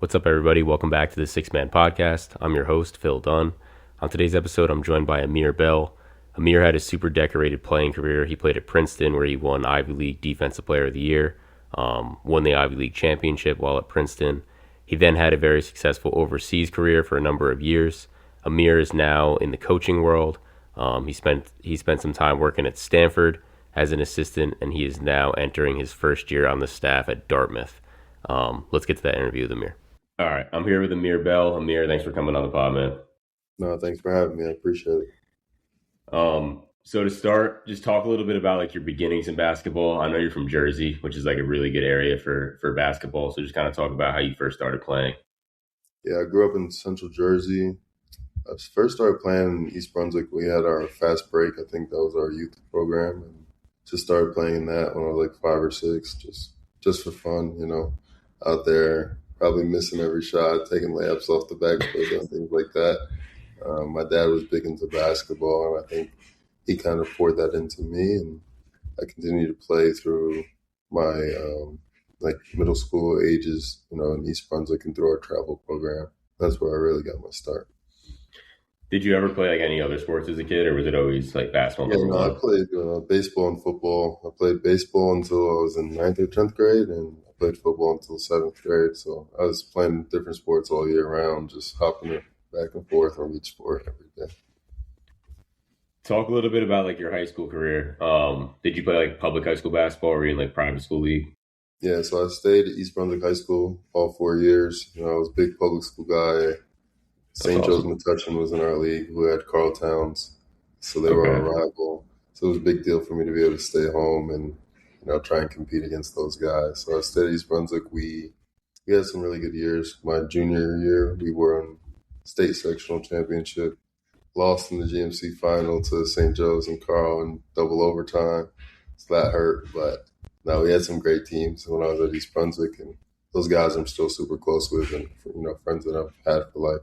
What's up, everybody? Welcome back to the Six Man Podcast. I'm your host, Phil Dunn. On today's episode, I'm joined by Amir Bell. Amir had a super decorated playing career. He played at Princeton, where he won Ivy League Defensive Player of the Year, won the Ivy League Championship while at Princeton. He then had a very successful overseas career for a number of years. Amir is now in the coaching world. He spent some time working at Stanford as an assistant, and he is now entering his first year on the staff at Dartmouth. Let's get to that interview with Amir. All right, I'm here with Amir Bell. Amir, thanks for coming on the pod, man. No, thanks for having me. I appreciate it. So to start, just talk a little bit about like your beginnings in basketball. I know you're from Jersey, which is like a really good area for basketball. So just kind of talk about how you first started playing. Yeah, I grew up in Central Jersey. I first started playing in East Brunswick. We had our fast break. I think that was our youth program, and just started playing in that when I was like 5 or 6, just for fun, out there, probably missing every shot, taking layups off the backboard and things like that. My dad was big into basketball, and I think he kind of poured that into me, and I continued to play through my middle school ages, in East Brunswick and through our travel program. That's where I really got my start. Did you ever play like any other sports as a kid, or was it always like basketball? Yeah, no, I played baseball and football. I played baseball until I was in 9th or 10th grade, and I played football until 7th grade. So I was playing different sports all year round, just hopping back and forth from each sport every day. Talk a little bit about like your high school career. Did you play like public high school basketball, or were you in like private school league? Yeah, so I stayed at East Brunswick High School all 4 years. I was a big public school guy. St. Joe's Metuchen was in our league, who had Carl Towns, so they were our rival. So it was a big deal for me to be able to stay home and try and compete against those guys. So I stayed at East Brunswick. We had some really good years. My junior year, we were in state sectional championship, lost in the GMC final to St. Joe's and Carl in double overtime. So that hurt, but no, we had some great teams when I was at East Brunswick, and those guys I'm still super close with, and friends that I've had for life.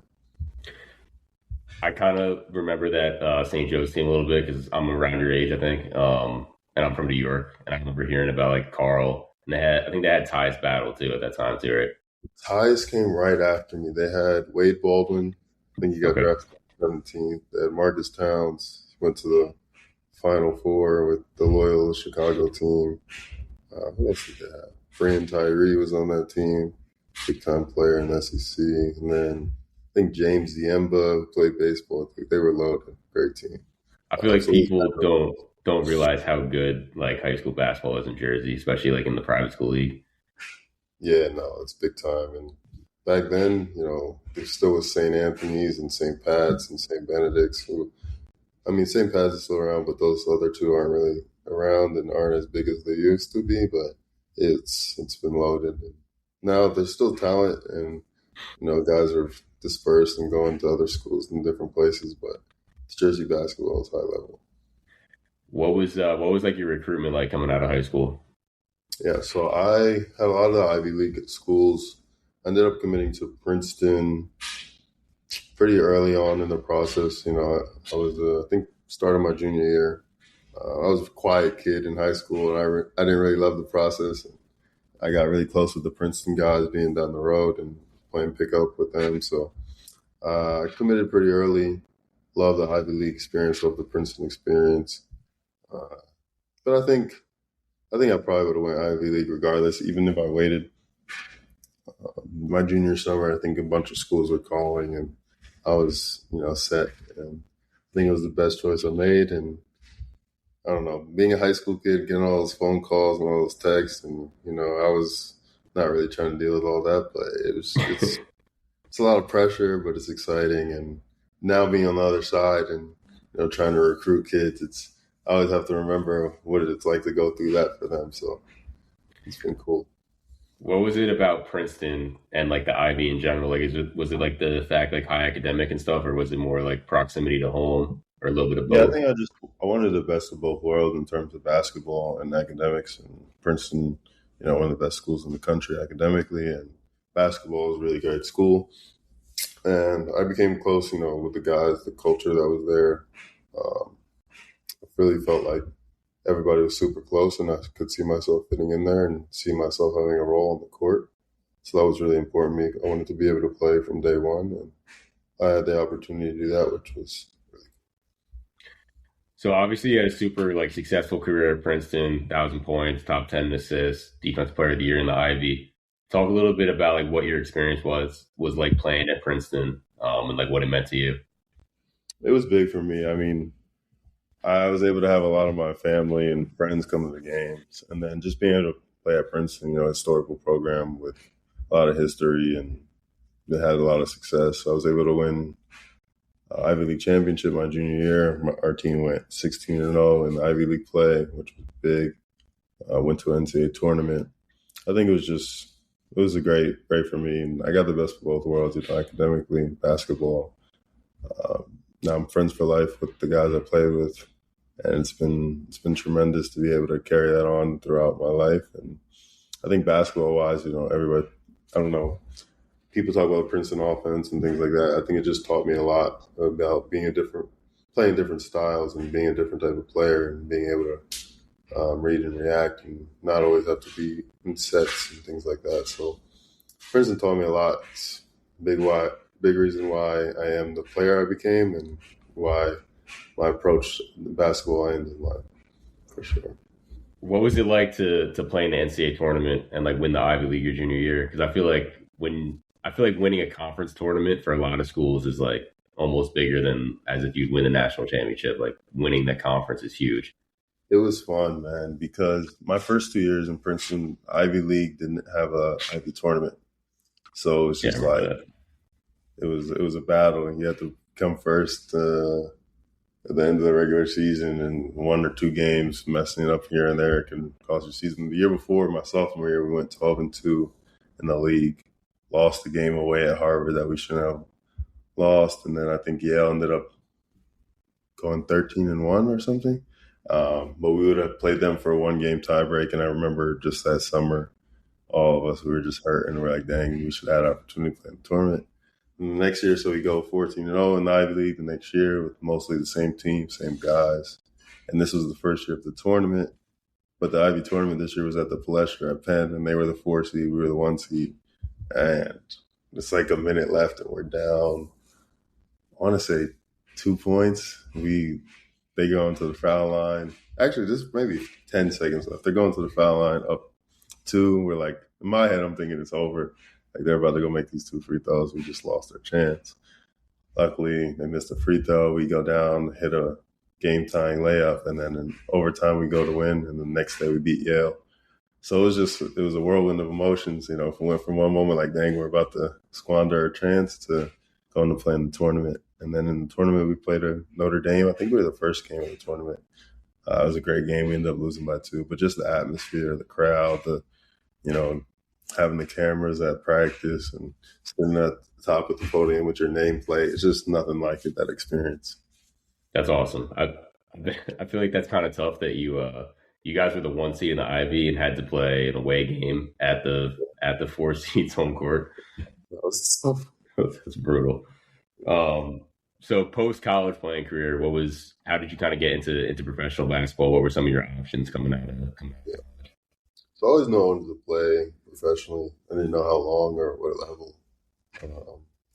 I kind of remember that St. Joe's team a little bit because I'm around your age, I think, and I'm from New York, and I remember hearing about like Carl, and I think they had Ty's battle too at that time too, right? Ty's came right after me. They had Wade Baldwin. I think he got drafted on the 17th. They had Marcus Towns. He went to the Final Four with the Loyola Chicago team. Who else did they have? Brian Tyree was on that team, big-time player in the SEC. And then I think James Diemba, who played baseball. I think they were loaded. Great team. I feel like people don't realize how good like high school basketball is in Jersey, especially like in the private school league. Yeah, no, it's big time. And back then, there still was St. Anthony's and St. Pat's and St. Benedict's. St. Pat's is still around, but those other two aren't really around and aren't as big as they used to be. But it's been loaded. And now there's still talent, and guys are dispersed and going to other schools in different places. But Jersey basketball is high level. What was like your recruitment like coming out of high school? Yeah, so I had a lot of the Ivy League schools. I ended up committing to Princeton pretty early on in the process. I was, I think, starting my junior year. I was a quiet kid in high school, and I didn't really love the process. I got really close with the Princeton guys being down the road and playing pickup with them. So I committed pretty early. Love the Ivy League experience, love the Princeton experience. But I think I probably would have went Ivy League regardless, even if I waited. My junior summer, I think a bunch of schools were calling, and I was, set. And I think it was the best choice I made. And I don't know, being a high school kid, getting all those phone calls and all those texts, and I was not really trying to deal with all that, but it's a lot of pressure, but it's exciting. And now being on the other side and trying to recruit kids, I always have to remember what it's like to go through that for them. So it's been cool. What was it about Princeton and like the Ivy in general? Like, was it like the fact like high academic and stuff, or was it more like proximity to home, or a little bit of both? Yeah, I think I wanted the best of both worlds in terms of basketball and academics. And Princeton, one of the best schools in the country academically, and basketball is a really great school. And I became close, with the guys, the culture that was there. I really felt like everybody was super close, and I could see myself fitting in there and see myself having a role on the court. So that was really important to me. I wanted to be able to play from day one, and I had the opportunity to do that, which was really So obviously you had a super like successful career at Princeton, 1,000 points, top 10 assists, defense player of the year in the Ivy. Talk a little bit about like what your experience was like playing at Princeton, and like what it meant to you. it was big for me. I mean, I was able to have a lot of my family and friends come to the games, and then just being able to play at Princeton, historical program with a lot of history, and it had a lot of success. So I was able to win Ivy League championship my junior year. Our team went 16-0 in the Ivy League play, which was big. Went to an NCAA tournament. I think it was a great for me, and I got the best of both worlds, academically, basketball. Now I'm friends for life with the guys I played with, and it's been tremendous to be able to carry that on throughout my life. And I think basketball wise, everybody, I don't know, people talk about the Princeton offense and things like that. I think it just taught me a lot about playing different styles and being a different type of player and being able to read and react and not always have to be in sets and things like that. So Princeton taught me a lot. It's big reason why I am the player I became and why my approach to basketball ends in life, for sure. What was it like to play in the NCAA tournament and like win the Ivy League your junior year? Because I feel like winning a conference tournament for a lot of schools is like almost bigger than as if you'd win a national championship. Like winning the conference is huge. It was fun, man, because my first 2 years in Princeton, Ivy League didn't have a Ivy tournament. So it was Yeah, I just remember like that. it was a battle, and you had to come first at the end of the regular season, and one or two games messing it up here and there can cost your season. The year before, my sophomore year, we went 12-2 in the league, lost the game away at Harvard that we shouldn't have lost, and then I think Yale ended up going 13-1 or something. But we would have played them for a one-game tiebreak, and I remember just that summer, all of us, we were just hurt, and we're like, dang, we should have had an opportunity to play in the tournament. And the next year, so we go 14-0 in the Ivy League the next year with mostly the same team, same guys. And this was the first year of the tournament. But the Ivy tournament this year was at the Palestra at Penn, and they were the 4 seed, we were the 1 seed. And it's like a minute left, and we're down, I want to say 2 points. They go into the foul line. Actually, just maybe 10 seconds left. They're going to the foul line up 2. We're like, in my head, I'm thinking it's over. Like they're about to go make these 2 free throws. We just lost our chance. Luckily, they missed a free throw. We go down, hit a game-tying layup, and then in overtime we go to win. And the next day we beat Yale. So it was a whirlwind of emotions. If we went from one moment like, dang, we're about to squander our chance to going to play in the tournament. And then in the tournament we played a Notre Dame. I think we were the first game of the tournament. It was a great game. We ended up losing by 2. But just the atmosphere, the crowd, you know, having the cameras at practice and sitting at the top of the podium with your nameplate. It's just nothing like it, that experience. That's awesome. I feel like that's kind of tough that you guys were the 1 seed in the Ivy and had to play an away game at the 4 seeds home court. That was tough. That's brutal. So post college playing career, how did you kind of get into professional basketball? What were some of your options coming out of Yeah. So I always knew I wanted to play professionally. I didn't know how long or what level.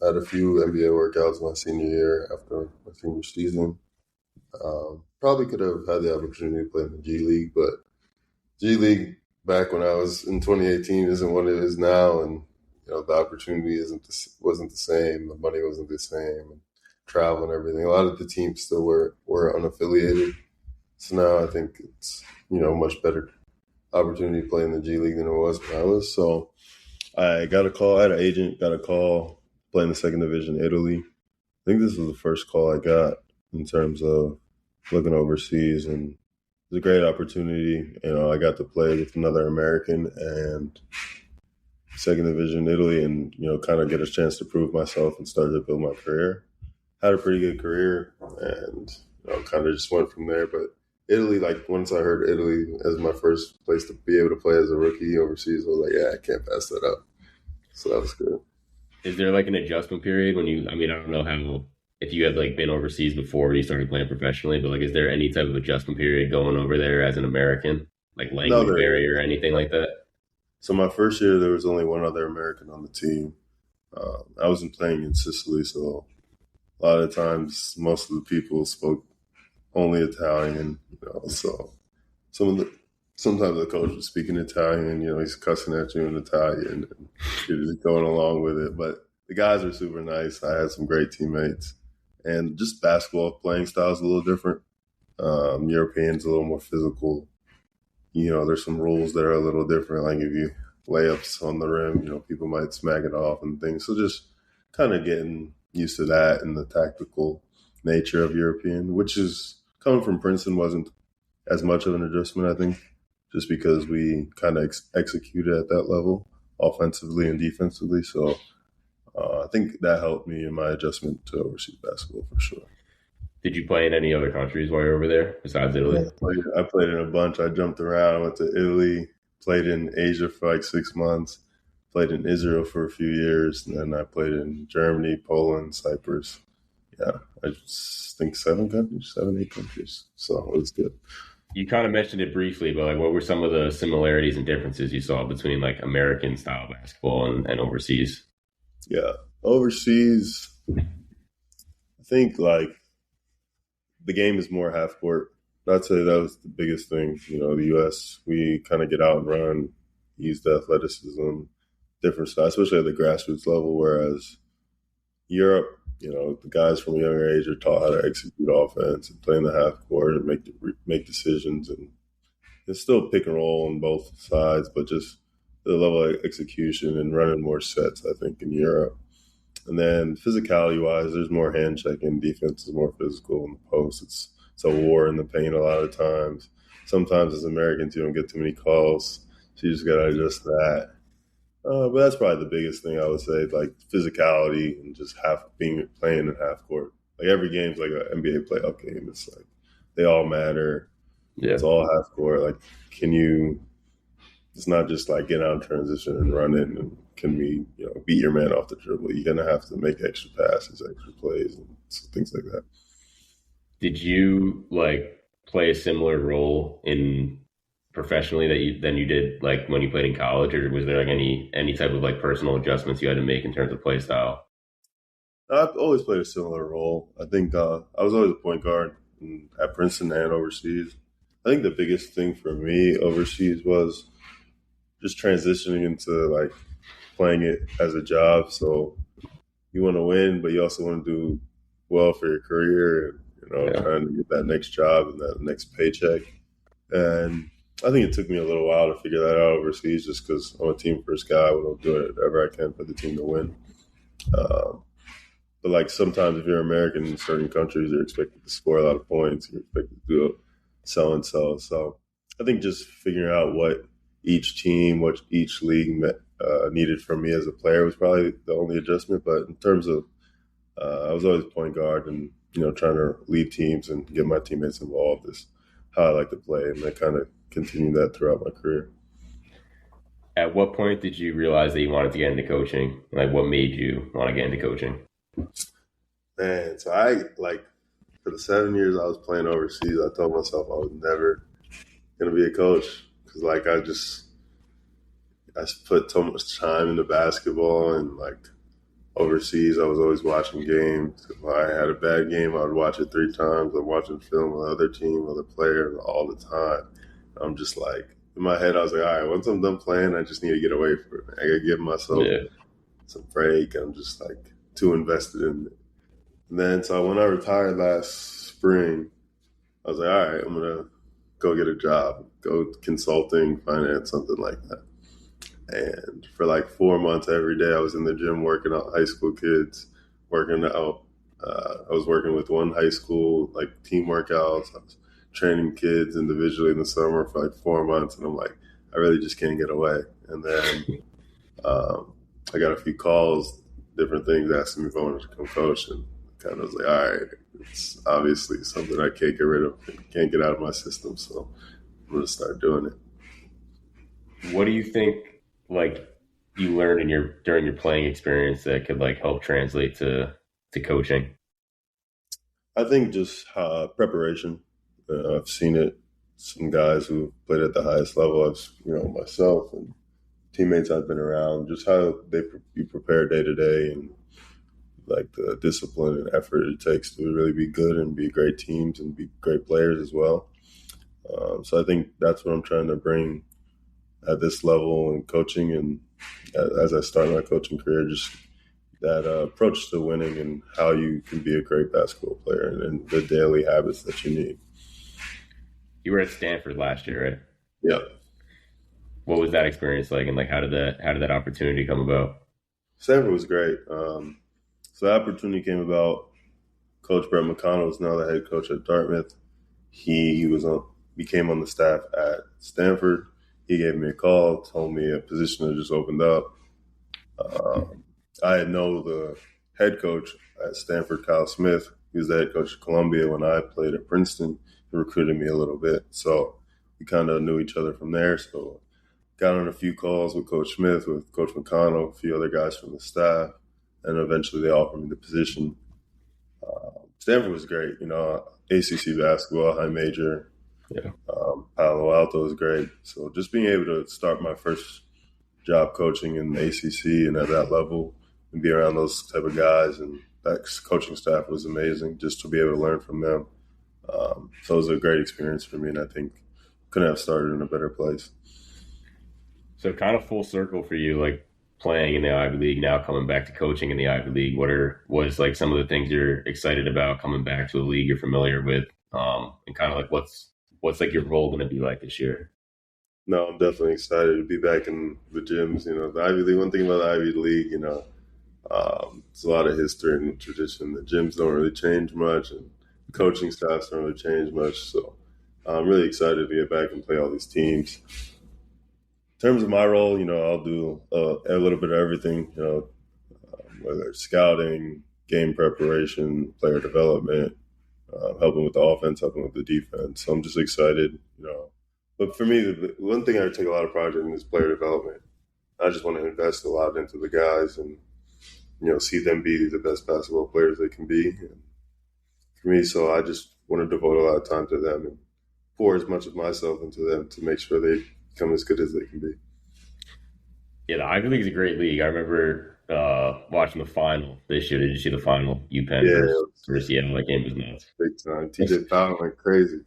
I had a few NBA workouts my senior year after my senior season. Probably could have had the opportunity to play in the G League, but G League back when I was in 2018 isn't what it is now, and the opportunity wasn't the same, the money wasn't the same, and travel and everything. A lot of the teams still were unaffiliated, so now I think it's much better opportunity to play in the G League than it was when I was. So I got a call. I had an agent. Got a call playing the second division, Italy. I think this was the first call I got in terms of looking overseas, and it was a great opportunity. I got to play with another American and second division Italy, and kind of get a chance to prove myself and start to build my career. Had a pretty good career, and kind of just went from there. But Italy, like once I heard Italy as my first place to be able to play as a rookie overseas, I was like, yeah, I can't pass that up. So that was good. Is there like an adjustment period I don't know how, if you had like been overseas before you started playing professionally, but like, is there any type of adjustment period going over there as an American, like language barrier or anything like that? So my first year, there was only one other American on the team. I wasn't playing in Sicily, so a lot of times most of the people spoke only Italian. So some of the sometimes the coach was speaking Italian. He's cussing at you in Italian, and you're just going along with it. But the guys are super nice. I had some great teammates, and just basketball playing style is a little different. Europeans a little more physical. There's some rules that are a little different. Like if you layups on the rim, people might smack it off and things. So just kind of getting used to that and the tactical nature of European, which is coming from Princeton wasn't as much of an adjustment, I think, just because we kind of executed at that level offensively and defensively. So I think that helped me in my adjustment to overseas basketball for sure. Did you play in any other countries while you were over there besides Italy? I played in a bunch. I jumped around. I went to Italy, played in Asia for like 6 months, played in Israel for a few years, and then I played in Germany, Poland, Cyprus. Yeah, I just think 7 countries, 7, 8 countries. So it was good. You kind of mentioned it briefly, but like, what were some of the similarities and differences you saw between like American style basketball and overseas? Yeah, overseas, I think like the game is more half court. I'd say that was the biggest thing. The U.S., we kind of get out and run, use the athleticism, different style, especially at the grassroots level, whereas Europe, the guys from a younger age are taught how to execute offense and play in the half court and make decisions. And it's still pick and roll on both sides, but just the level of execution and running more sets, I think, in Europe. And then physicality-wise, there's more hand checking. Defense is more physical in the post. It's a war in the paint a lot of times. Sometimes as Americans, you don't get too many calls, so you just got to adjust that. But that's probably the biggest thing I would say, like physicality and just playing in half court. Like every game's like an NBA playoff game. It's like they all matter. Yeah. It's all half court. Like, it's not just like get out in transition and run in and can we, beat your man off the dribble. You're going to have to make extra passes, extra plays, and things like that. Did you like play a similar role in professionally than you did like when you played in college, or was there like any type of like personal adjustments you had to make in terms of play style? I've always played a similar role. I think I was always a point guard at Princeton and overseas. I think the biggest thing for me overseas was just transitioning into like playing it as a job. So you want to win, but you also want to do well for your career. Trying to get that next job and that next paycheck. And I think it took me a little while to figure that out overseas, just because I'm a team first guy. I want to do whatever I can for the team to win. But like sometimes if you're American in certain countries, you're expected to score a lot of points. You're expected to do so and so. So I think just figuring out what each team, what each league needed from me as a player was probably the only adjustment. But in terms of, I was always point guard and, trying to lead teams and get my teammates involved is how I like to play. And I kind of continued that throughout my career. At what point did you realize that you wanted to get into coaching? Like what made you want to get into coaching? Man, so I for the 7 years I was playing overseas, I told myself I was never going to be a coach because I put so much time into basketball and overseas I was always watching games. If I had a bad game, I would watch it 3 times. I'm watching film with other team, other players all the time. I'm just in my head, I was like, all right, once I'm done playing, I just need to get away from it. I got to give myself some break. I'm just too invested in it. And then, so when I retired last spring, I was like, all right, I'm going to go get a job, go consulting, finance, something like that. And for 4 months every day, I was in the gym working out high school kids, working out. I was working with one high school, team workouts. I was training kids individually in the summer for 4 months. And I'm like, I really just can't get away. And then I got a few calls, different things asking me if I wanted to come coach. And kind of was like, all right, it's obviously something I can't get rid of, can't get out of my system. So I'm going to start doing it. What do you think you learned during your playing experience that could help translate to coaching? I think just preparation. I've seen it. Some guys who played at the highest level. I've myself and teammates I've been around, just how you prepare day to day, and like the discipline and effort it takes to really be good and be great teams and be great players as well. So I think that's what I'm trying to bring at this level in coaching, and as I start my coaching career, just that approach to winning and how you can be a great basketball player, and the daily habits that you need. You were at Stanford last year, right? Yeah, What was that experience like, and like how did that opportunity come about? Stanford was great. So the opportunity came about. Coach Brett McConnell is now the head coach at Dartmouth. He was on became on the staff at Stanford. He gave me a call, told me a position had just opened up. Um, I know the head coach at Stanford, Kyle Smith. He was the head coach at Columbia when I played at Princeton. He recruited me a little bit, so we kind of knew each other from there. So got on a few calls with Coach Smith, with Coach McConnell, a few other guys from the staff, and eventually they offered me the position. Stanford was great, ACC basketball, high major. Yeah. Palo Alto was great. So just being able to start my first job coaching in the ACC and at that level and be around those type of guys, and that coaching staff was amazing just to be able to learn from them. So it was a great experience for me, and I think couldn't have started in a better place. So kind of full circle for you, like playing in the Ivy League, now coming back to coaching in the Ivy League. What is like some of the things you're excited about coming back to a league you're familiar with, and kind of like what's like your role going to be like this year? No, I'm definitely excited to be back in the gyms. The Ivy League. One thing about the Ivy League, it's a lot of history and tradition. The gyms don't really change much, and coaching staffs don't really change much. So I'm really excited to get back and play all these teams. In terms of my role, I'll do a little bit of everything. Whether it's scouting, game preparation, player development, helping with the offense, helping with the defense. So I'm just excited. But for me, the one thing I take a lot of pride in is player development. I just want to invest a lot into the guys and see them be the best basketball players they can be. And for me, so I just want to devote a lot of time to them and pour as much of myself into them to make sure they become as good as they can be. Yeah, the Ivy League is a great league. I remember watching the final this year. Did you see the final? UPenn Yeah, versus Seattle. That game was nuts. big time. TJ Fowler went crazy.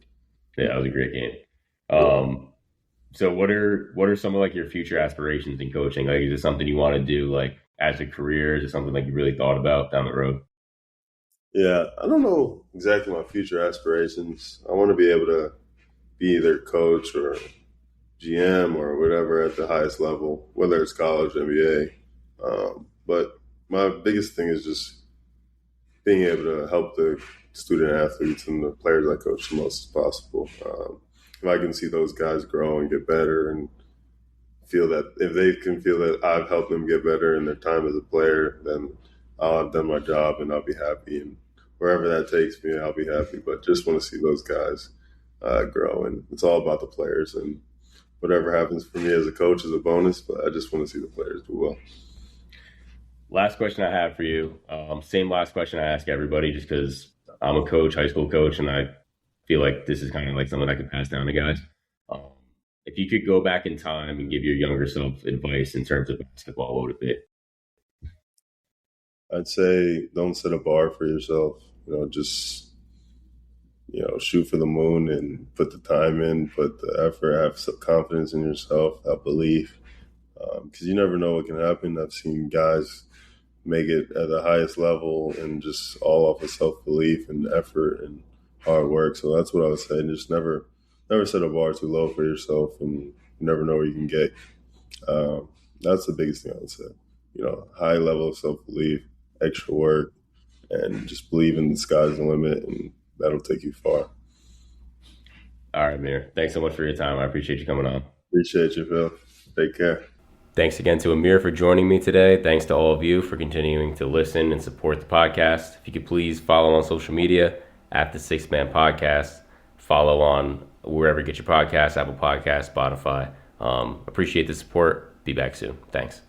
Yeah, that was a great game. Yeah. So what are some of like your future aspirations in coaching? Like, is it something you want to do like as a career? Is it something like you really thought about down the road? Yeah, I don't know exactly my future aspirations. I want to be able to be either coach or GM or whatever at the highest level, whether it's college, NBA. But my biggest thing is just being able to help the student athletes and the players I coach the most as possible. If I can see those guys grow and get better, and feel that if they can feel that I've helped them get better in their time as a player, then I'll have done my job and I'll be happy. And wherever that takes me, I'll be happy. But just want to see those guys grow, and it's all about the players. And whatever happens for me as a coach is a bonus, but I just want to see the players do well. Last question I have for you. Same last question I ask everybody, just because I'm a coach, high school coach, and I feel like this is kind of like something I could pass down to guys. Um, if you could go back in time and give your younger self advice in terms of basketball, what would it be? I'd say don't set a bar for yourself. Just shoot for the moon and put the time in, put the effort, have some confidence in yourself, have belief, because you never know what can happen. I've seen guys make it at the highest level and just all off of self-belief and effort and hard work. So that's what I would say. Just never set a bar too low for yourself, and you never know where you can get. That's the biggest thing I would say. High level of self-belief, extra work, and just believe in the sky's the limit, and that'll take you far. All right, Amir. Thanks so much for your time. I appreciate you coming on. Appreciate you, Phil. Take care. Thanks again to Amir for joining me today. Thanks to all of you for continuing to listen and support the podcast. If you could please follow on social media at the Six Man Podcast. Follow on wherever you get your podcasts, Apple Podcasts, Spotify. Appreciate the support. Be back soon. Thanks.